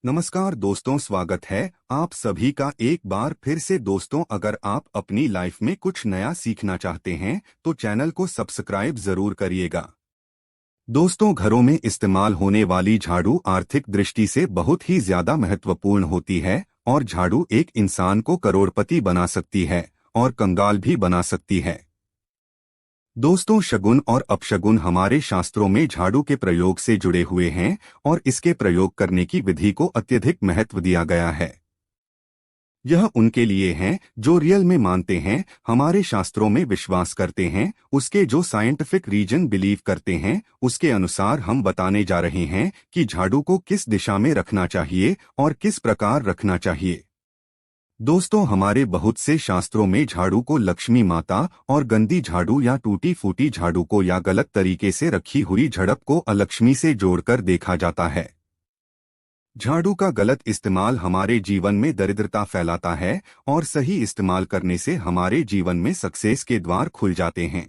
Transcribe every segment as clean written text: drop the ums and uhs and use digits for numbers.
नमस्कार दोस्तों, स्वागत है आप सभी का एक बार फिर से। दोस्तों, अगर आप अपनी लाइफ में कुछ नया सीखना चाहते हैं तो चैनल को सब्सक्राइब जरूर करिएगा। दोस्तों, घरों में इस्तेमाल होने वाली झाड़ू आर्थिक दृष्टि से बहुत ही ज्यादा महत्वपूर्ण होती है और झाड़ू एक इंसान को करोड़पति बना सकती है और कंगाल भी बना सकती है। दोस्तों, शगुन और अपशगुन हमारे शास्त्रों में झाड़ू के प्रयोग से जुड़े हुए हैं और इसके प्रयोग करने की विधि को अत्यधिक महत्व दिया गया है। यह उनके लिए हैं जो रियल में मानते हैं, हमारे शास्त्रों में विश्वास करते हैं, उसके जो साइंटिफिक रीजन बिलीव करते हैं, उसके अनुसार हम बताने जा रहे हैं कि झाड़ू को किस दिशा में रखना चाहिए और किस प्रकार रखना चाहिए। दोस्तों, हमारे बहुत से शास्त्रों में झाड़ू को लक्ष्मी माता और गंदी झाड़ू या टूटी फूटी झाड़ू को या गलत तरीके से रखी हुई झड़प को अलक्ष्मी से जोड़कर देखा जाता है। झाड़ू का गलत इस्तेमाल हमारे जीवन में दरिद्रता फैलाता है और सही इस्तेमाल करने से हमारे जीवन में सक्सेस के द्वार खुल जाते हैं।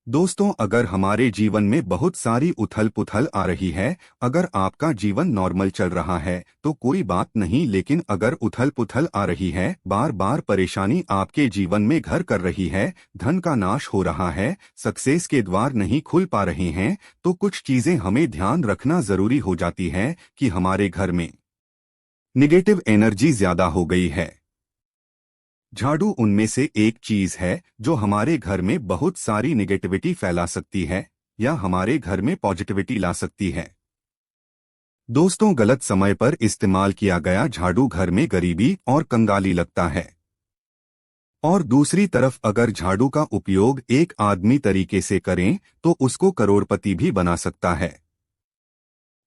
दोस्तों, अगर हमारे जीवन में बहुत सारी उथल पुथल आ रही है, अगर आपका जीवन नॉर्मल चल रहा है तो कोई बात नहीं, लेकिन अगर उथल पुथल आ रही है, बार बार परेशानी आपके जीवन में घर कर रही है, धन का नाश हो रहा है, सक्सेस के द्वार नहीं खुल पा रहे हैं, तो कुछ चीजें हमें ध्यान रखना जरूरी हो जाती है कि हमारे घर में निगेटिव एनर्जी ज्यादा हो गई है। झाड़ू उनमें से एक चीज है जो हमारे घर में बहुत सारी निगेटिविटी फैला सकती है या हमारे घर में पॉजिटिविटी ला सकती है। दोस्तों, गलत समय पर इस्तेमाल किया गया झाड़ू घर में गरीबी और कंगाली लगता है। और दूसरी तरफ अगर झाड़ू का उपयोग एक आदमी तरीके से करें तो उसको करोड़पति भी बना सकता है।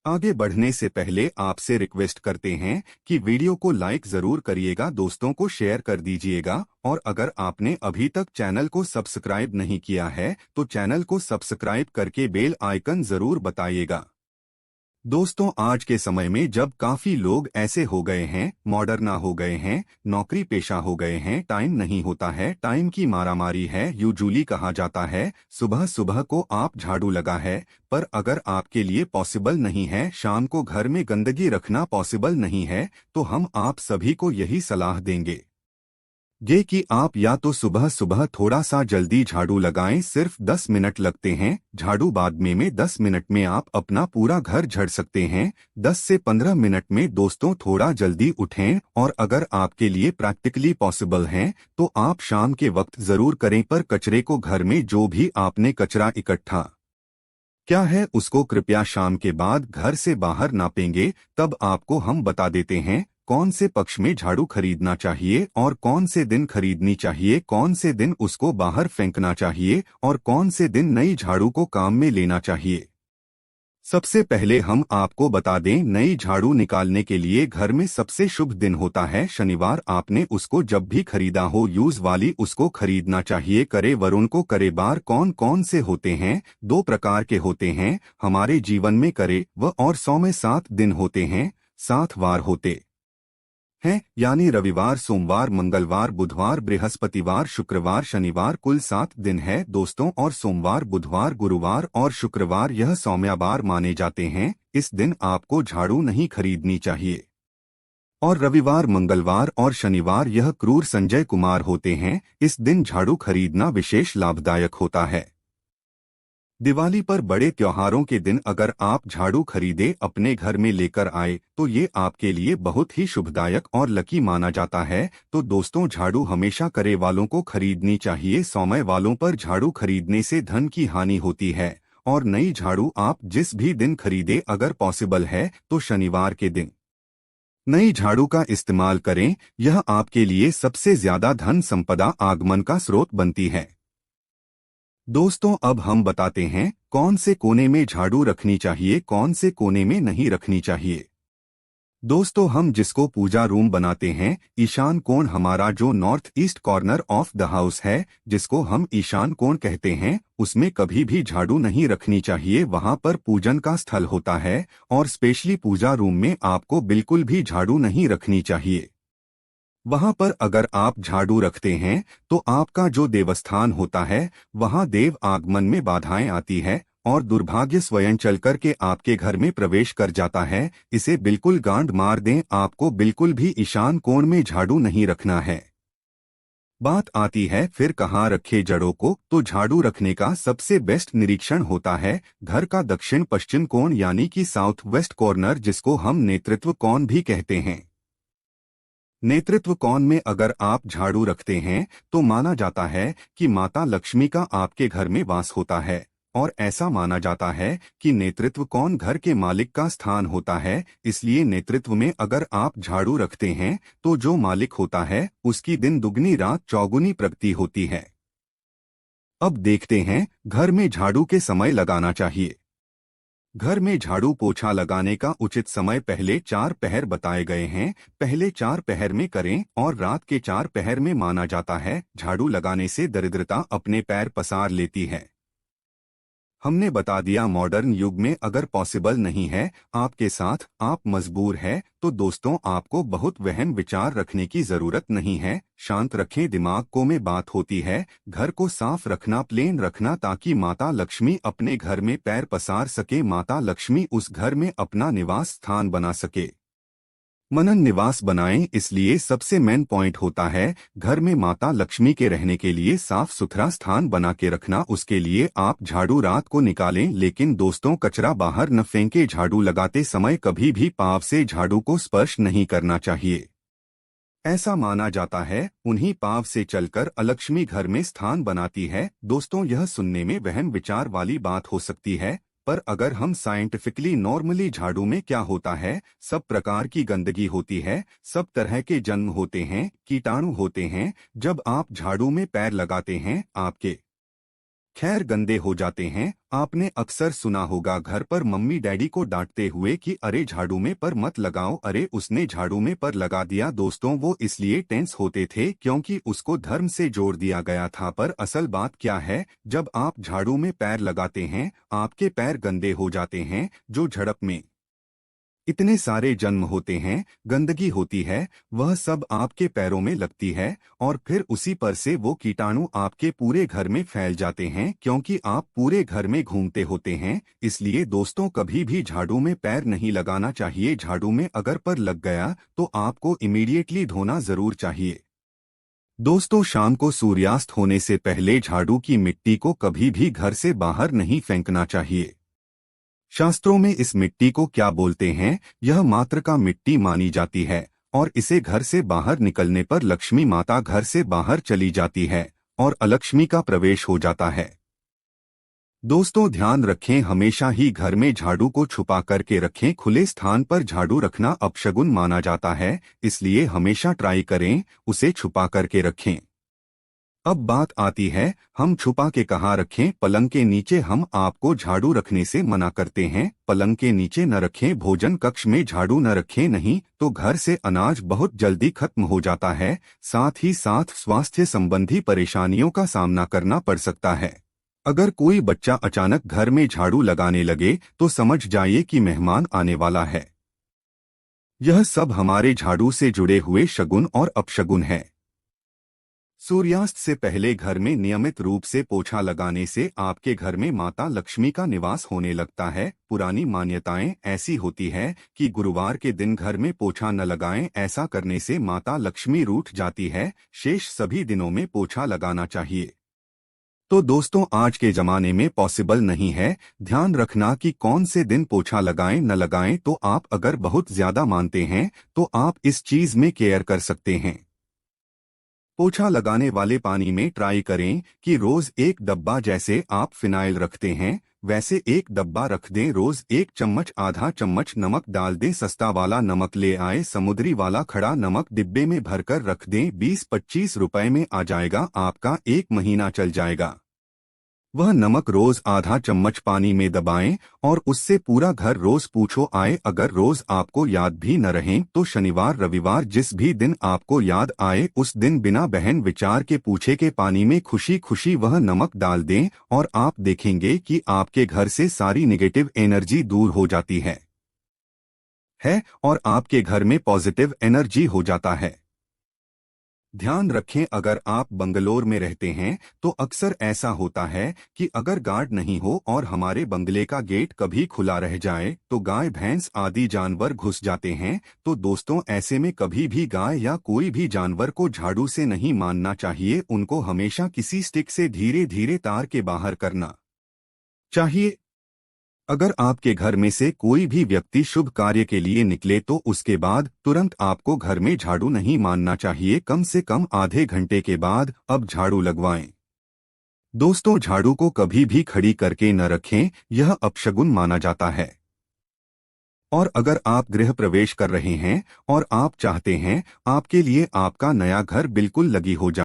आगे बढ़ने से पहले आपसे रिक्वेस्ट करते हैं कि वीडियो को लाइक जरूर करिएगा, दोस्तों को शेयर कर दीजिएगा और अगर आपने अभी तक चैनल को सब्सक्राइब नहीं किया है तो चैनल को सब्सक्राइब करके बेल आइकन जरूर बताइएगा। दोस्तों, आज के समय में जब काफी लोग ऐसे हो गए हैं, मॉडर्ना हो गए हैं, नौकरी पेशा हो गए हैं, टाइम नहीं होता है, टाइम की मारामारी है, यूजुअली कहा जाता है सुबह सुबह को आप झाड़ू लगा है, पर अगर आपके लिए पॉसिबल नहीं है, शाम को घर में गंदगी रखना पॉसिबल नहीं है, तो हम आप सभी को यही सलाह देंगे ये कि आप या तो सुबह सुबह थोड़ा सा जल्दी झाड़ू लगाएं, सिर्फ 10 मिनट लगते हैं झाड़ू बाद में 10 मिनट में आप अपना पूरा घर झड़ सकते हैं। 10 से 15 मिनट में दोस्तों थोड़ा जल्दी उठें और अगर आपके लिए प्रैक्टिकली पॉसिबल है तो आप शाम के वक्त जरूर करें, पर कचरे को घर में जो भी आपने कचरा इकट्ठा क्या है उसको कृपया शाम के बाद घर से बाहर नापेंगे, तब आपको हम बता देते हैं कौन से पक्ष में झाड़ू खरीदना चाहिए और कौन से दिन खरीदनी चाहिए, कौन से दिन उसको बाहर फेंकना चाहिए और कौन से दिन नई झाड़ू को काम में लेना चाहिए। सबसे पहले हम आपको बता दें, नई झाड़ू निकालने के लिए घर में सबसे शुभ दिन होता है शनिवार। आपने उसको जब भी खरीदा हो यूज वाली उसको खरीदना चाहिए। करे वरुण को करे बार कौन कौन से होते हैं? 2 प्रकार के होते हैं हमारे जीवन में, करे व और 100 में 7 दिन होते हैं, 7 वार होते हैं, यानी रविवार, सोमवार, मंगलवार, बुधवार, बृहस्पतिवार, शुक्रवार, शनिवार, कुल 7 दिन है दोस्तों। और सोमवार, बुधवार, गुरुवार और शुक्रवार यह सौम्यवार माने जाते हैं। इस दिन आपको झाड़ू नहीं खरीदनी चाहिए। और रविवार, मंगलवार और शनिवार यह क्रूर संजय कुमार होते हैं, इस दिन झाड़ू खरीदना विशेष लाभदायक होता है। दिवाली पर बड़े त्योहारों के दिन अगर आप झाड़ू खरीदे अपने घर में लेकर आए तो ये आपके लिए बहुत ही शुभदायक और लकी माना जाता है। तो दोस्तों, झाड़ू हमेशा करे वालों को खरीदनी चाहिए, सौम्य वालों पर झाड़ू खरीदने से धन की हानि होती है। और नई झाड़ू आप जिस भी दिन खरीदे, अगर पॉसिबल है तो शनिवार के दिन नई झाड़ू का इस्तेमाल करें, यह आपके लिए सबसे ज्यादा धन संपदा आगमन का स्रोत बनती है। दोस्तों, अब हम बताते हैं कौन से कोने में झाड़ू रखनी चाहिए, कौन से कोने में नहीं रखनी चाहिए। दोस्तों, हम जिसको पूजा रूम बनाते हैं, ईशान कोण हमारा जो north east corner of the house है, जिसको हम ईशान कोण कहते हैं, उसमें कभी भी झाड़ू नहीं रखनी चाहिए। वहां पर पूजन का स्थल होता है और स्पेशली पूजा रूम में आपको बिल्कुल भी झाड़ू नहीं रखनी चाहिए। वहां पर अगर आप झाड़ू रखते हैं तो आपका जो देवस्थान होता है वहां देव आगमन में बाधाएं आती है और दुर्भाग्य स्वयं चलकर के आपके घर में प्रवेश कर जाता है। इसे बिल्कुल गांड मार दें, आपको बिल्कुल भी ईशान कोण में झाड़ू नहीं रखना है। बात आती है फिर कहाँ रखे जड़ों को, तो झाड़ू रखने का सबसे बेस्ट निरीक्षण होता है घर का दक्षिण पश्चिम कोण यानी कि साउथ वेस्ट कॉर्नर, जिसको हम नेतृत्व कोण भी कहते हैं। नेतृत्व कोण में अगर आप झाड़ू रखते हैं तो माना जाता है कि माता लक्ष्मी का आपके घर में वास होता है, और ऐसा माना जाता है कि नेतृत्व कोण घर के मालिक का स्थान होता है। इसलिए नेतृत्व में अगर आप झाड़ू रखते हैं तो जो मालिक होता है उसकी दिन दुगनी रात चौगुनी प्रगति होती है। अब देखते हैं घर में झाड़ू के समय लगाना चाहिए। घर में झाड़ू पोछा लगाने का उचित समय पहले 4 पहर बताए गए हैं। पहले 4 पहर में करें और रात के 4 पहर में माना जाता है झाड़ू लगाने से दरिद्रता अपने पैर पसार लेती है। हमने बता दिया मॉडर्न युग में अगर पॉसिबल नहीं है आपके साथ, आप मजबूर है, तो दोस्तों आपको बहुत वहम विचार रखने की जरूरत नहीं है। शांत रखें दिमाग को, में बात होती है घर को साफ रखना, प्लेन रखना, ताकि माता लक्ष्मी अपने घर में पैर पसार सके, माता लक्ष्मी उस घर में अपना निवास स्थान बना सके। मनन निवास बनाएं। इसलिए सबसे मेन पॉइंट होता है घर में माता लक्ष्मी के रहने के लिए साफ सुथरा स्थान बना के रखना। उसके लिए आप झाड़ू रात को निकालें, लेकिन दोस्तों कचरा बाहर न फेंके। झाड़ू लगाते समय कभी भी पाँव से झाड़ू को स्पर्श नहीं करना चाहिए। ऐसा माना जाता है उन्हीं पाँव से चलकर अलक्ष्मी घर में स्थान बनाती है। दोस्तों यह सुनने में वहम विचार वाली बात हो सकती है, पर अगर हम साइंटिफिकली नॉर्मली, झाड़ू में क्या होता है, सब प्रकार की गंदगी होती है, सब तरह के जन्म होते हैं, कीटाणु होते हैं। जब आप झाड़ू में पैर लगाते हैं आपके खैर गंदे हो जाते हैं। आपने अक्सर सुना होगा घर पर मम्मी डैडी को डांटते हुए कि अरे झाड़ू में पर मत लगाओ, अरे उसने झाड़ू में पर लगा दिया। दोस्तों वो इसलिए टेंस होते थे क्योंकि उसको धर्म से जोड़ दिया गया था। पर असल बात क्या है, जब आप झाड़ू में पैर लगाते हैं आपके पैर गंदे हो जाते हैं। जो झड़प में इतने सारे जन्म होते हैं, गंदगी होती है, वह सब आपके पैरों में लगती है, और फिर उसी पर से वो कीटाणु आपके पूरे घर में फैल जाते हैं, क्योंकि आप पूरे घर में घूमते होते हैं। इसलिए दोस्तों कभी भी झाड़ू में पैर नहीं लगाना चाहिए। झाड़ू में अगर पर लग गया तो आपको इमीडिएटली धोना जरूर चाहिए। दोस्तों शाम को सूर्यास्त होने से पहले झाड़ू की मिट्टी को कभी भी घर से बाहर नहीं फेंकना चाहिए। शास्त्रों में इस मिट्टी को क्या बोलते हैं, यह मात्र का मिट्टी मानी जाती है, और इसे घर से बाहर निकलने पर लक्ष्मी माता घर से बाहर चली जाती है और अलक्ष्मी का प्रवेश हो जाता है। दोस्तों ध्यान रखें हमेशा ही घर में झाड़ू को छुपा करके रखें। खुले स्थान पर झाड़ू रखना अपशगुन माना जाता है, इसलिए हमेशा ट्राई करें उसे छुपा करके रखें। अब बात आती है हम छुपा के कहाँ रखें। पलंग के नीचे हम आपको झाड़ू रखने से मना करते हैं। पलंग के नीचे न रखें, भोजन कक्ष में झाड़ू न रखें, नहीं तो घर से अनाज बहुत जल्दी खत्म हो जाता है। साथ ही साथ स्वास्थ्य संबंधी परेशानियों का सामना करना पड़ सकता है। अगर कोई बच्चा अचानक घर में झाड़ू लगाने लगे तो समझ जाइए कि मेहमान आने वाला है। यह सब हमारे झाड़ू से जुड़े हुए शगुन और अपशगुन है। सूर्यास्त से पहले घर में नियमित रूप से पोछा लगाने से आपके घर में माता लक्ष्मी का निवास होने लगता है। पुरानी मान्यताएं ऐसी होती है कि गुरुवार के दिन घर में पोछा न लगाएं, ऐसा करने से माता लक्ष्मी रूठ जाती है। शेष सभी दिनों में पोछा लगाना चाहिए। तो दोस्तों आज के जमाने में पॉसिबल नहीं है। ध्यान रखना कि कौन से दिन पोछा लगाएं न लगाएं। तो आप अगर बहुत ज्यादा मानते हैं तो आप इस चीज में केयर कर सकते हैं। पोछा लगाने वाले पानी में ट्राई करें कि रोज एक डब्बा, जैसे आप फिनाइल रखते हैं वैसे एक डब्बा रख दें। रोज 1 चम्मच आधा चम्मच नमक डाल दें। सस्ता वाला नमक ले आए, समुद्री वाला खड़ा नमक डिब्बे में भरकर रख दें। 20-25 रुपए में आ जाएगा, आपका 1 महीना चल जाएगा। वह नमक रोज आधा चम्मच पानी में दबाएं और उससे पूरा घर रोज पूछो आए। अगर रोज आपको याद भी न रहे तो शनिवार रविवार जिस भी दिन आपको याद आए उस दिन बिना बहन विचार के पूछे के पानी में खुशी खुशी वह नमक डाल दें, और आप देखेंगे कि आपके घर से सारी नेगेटिव एनर्जी दूर हो जाती है और आपके घर में पॉजिटिव एनर्जी हो जाता है। ध्यान रखें, अगर आप बंगलोर में रहते हैं तो अक्सर ऐसा होता है कि अगर गार्ड नहीं हो और हमारे बंगले का गेट कभी खुला रह जाए तो गाय भैंस आदि जानवर घुस जाते हैं। तो दोस्तों, ऐसे में कभी भी गाय या कोई भी जानवर को झाड़ू से नहीं मारना चाहिए, उनको हमेशा किसी स्टिक से धीरे धीरे तार के बाहर करना चाहिए। अगर आपके घर में से कोई भी व्यक्ति शुभ कार्य के लिए निकले तो उसके बाद तुरंत आपको घर में झाड़ू नहीं मारना चाहिए, कम से कम आधे घंटे के बाद अब झाड़ू लगवाएं। दोस्तों, झाड़ू को कभी भी खड़ी करके न रखें, यह अपशगुन माना जाता है। और अगर आप गृह प्रवेश कर रहे हैं और आप चाहते हैं आपके लिए आपका नया घर बिल्कुल लगी हो जाए